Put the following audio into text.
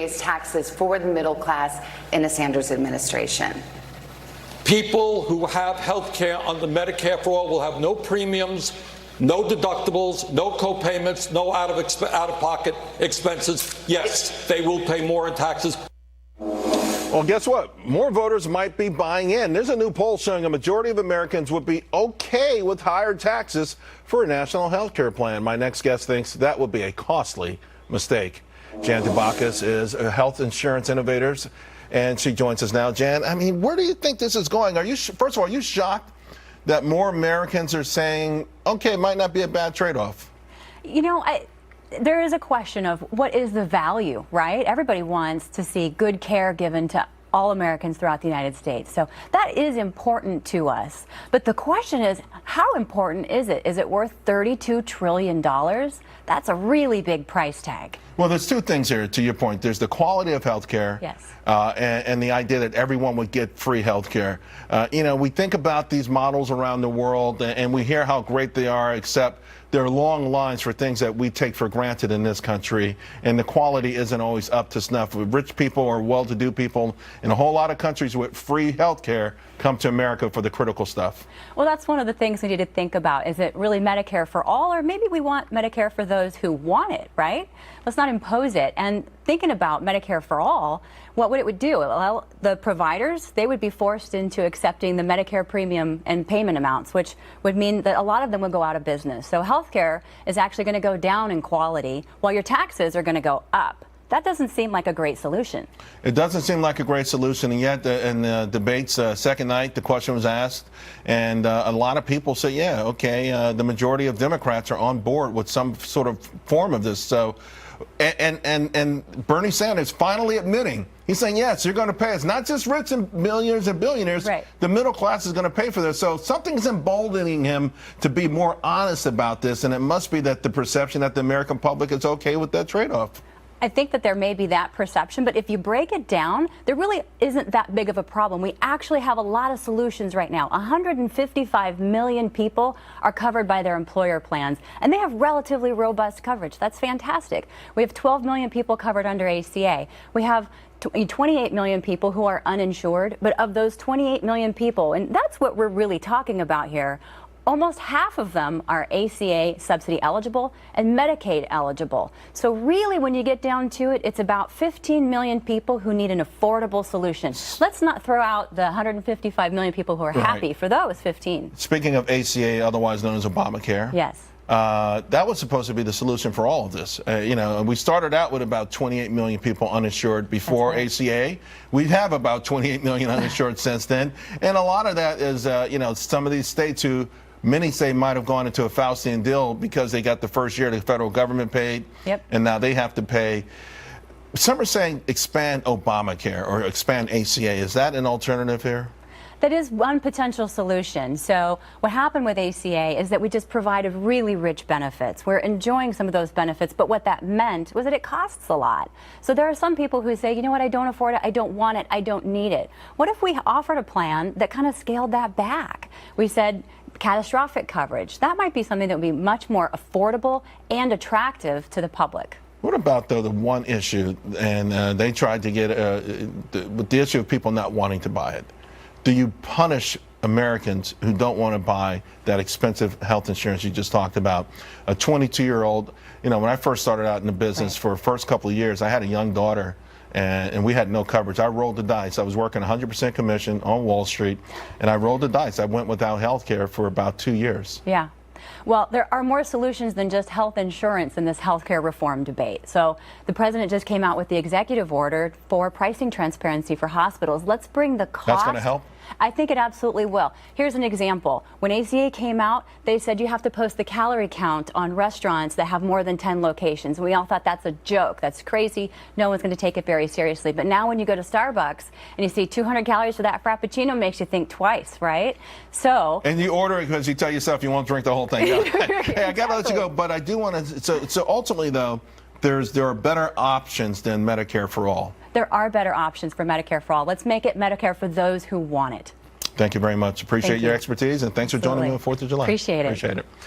raise taxes for the middle class in a Sanders administration. People who have health care under Medicare for All will have no premiums, no deductibles, no co-payments, no out-of-pocket expenses. Yes, they will pay more in taxes. Well, guess what? More voters might be buying in. There's a new poll showing a majority of Americans would be okay with higher taxes for a national health care plan. My next guest thinks that would be a costly mistake. Jan Dubauskas is a health insurance innovator, and she joins us now. Jan, I mean, where do you think this is going? Are you, first of all, are you shocked that more Americans are saying, okay, it might not be a bad trade-off? You know, there is a question of what is the value, right? Everybody wants to see good care given to all Americans throughout the United States. So that is important to us. But the question is, how important is it? Is it worth $32 trillion? That's a really big price tag. Well, there's two things here, to your point. There's the quality of health care, yes, and the idea that everyone would get free health care. You know, we think about these models around the world, and we hear how great they are, except there are long lines for things that we take for granted in this country, and the quality isn't always up to snuff. Rich people or well-to-do people in a whole lot of countries with free health care come to America for the critical stuff. Well, that's one of the things we need to think about. Is it really Medicare for all, or maybe we want Medicare for those who want it, right? Let's not impose it. And thinking about Medicare for all, what would it do? Well, the providers, they would be forced into accepting the Medicare premium and payment amounts, which would mean that a lot of them would go out of business. So healthcare is actually going to go down in quality while your taxes are going to go up. That doesn't seem like a great solution. It doesn't seem like a great solution, and yet in the debates, second night, the question was asked, and a lot of people say, yeah, okay, the majority of Democrats are on board with some sort of form of this. So, and Bernie Sanders finally admitting, he's saying, yes, you're going to pay. It's not just rich and millionaires and billionaires. Right. The middle class is going to pay for this. So something's emboldening him to be more honest about this, and it must be that the perception that the American public is okay with that trade-off. I think that there may be that perception, but if you break it down, there really isn't that big of a problem. We actually have a lot of solutions right now. 155 million people are covered by their employer plans, and they have relatively robust coverage. That's fantastic. We have 12 million people covered under ACA. We have 28 million people who are uninsured, but of those 28 million people, and that's what we're really talking about here, almost half of them are ACA subsidy eligible and Medicaid eligible. So really, when you get down to it, it's about 15 million people who need an affordable solution. Let's not throw out the 155 million people who are happy for those 15. Speaking of ACA, otherwise known as Obamacare. Yes. That was supposed to be the solution for all of this. You know, we started out with about 28 million people uninsured before ACA. We have about 28 million uninsured since then. And a lot of that is, you know, some of these states who many say might have gone into a Faustian deal because they got the first year the federal government paid, and now they have to pay. Some are saying expand Obamacare or expand ACA. Is that an alternative here? That is one potential solution. So what happened with ACA is that we just provided really rich benefits. We're enjoying some of those benefits, but what that meant was that it costs a lot. So there are some people who say, you know what, I don't afford it, I don't want it, I don't need it. What if we offered a plan that kind of scaled that back? We said catastrophic coverage. That might be something that would be much more affordable and attractive to the public. What about, though, the one issue, and they tried to get with the issue of people not wanting to buy it? Do you punish Americans who don't want to buy that expensive health insurance you just talked about? A 22-year-old, you know, when I first started out in the business, for the first couple of years, I had a young daughter, and we had no coverage. I rolled the dice. I was working 100% commission on Wall Street, and I rolled the dice. I went without health care for about 2 years. Yeah. Well, there are more solutions than just health insurance in this healthcare reform debate. So the president just came out with the executive order for pricing transparency for hospitals. Let's bring the cost. That's going to help? I think it absolutely will. Here's an example. When ACA came out, they said you have to post the calorie count on restaurants that have more than 10 locations. We all thought that's a joke. That's crazy. No one's going to take it very seriously. But now when you go to Starbucks and you see 200 calories for that Frappuccino, makes you think twice, right? So. And you order it because you tell yourself you won't drink the whole thing. Hey, I got to let you go, but I do want to. So ultimately, though, there are better options than Medicare for all. There are better options for Medicare for all. Let's make it Medicare for those who want it. Thank you very much. Appreciate your expertise, and thanks for joining me on 4th of July. Appreciate it. Appreciate it.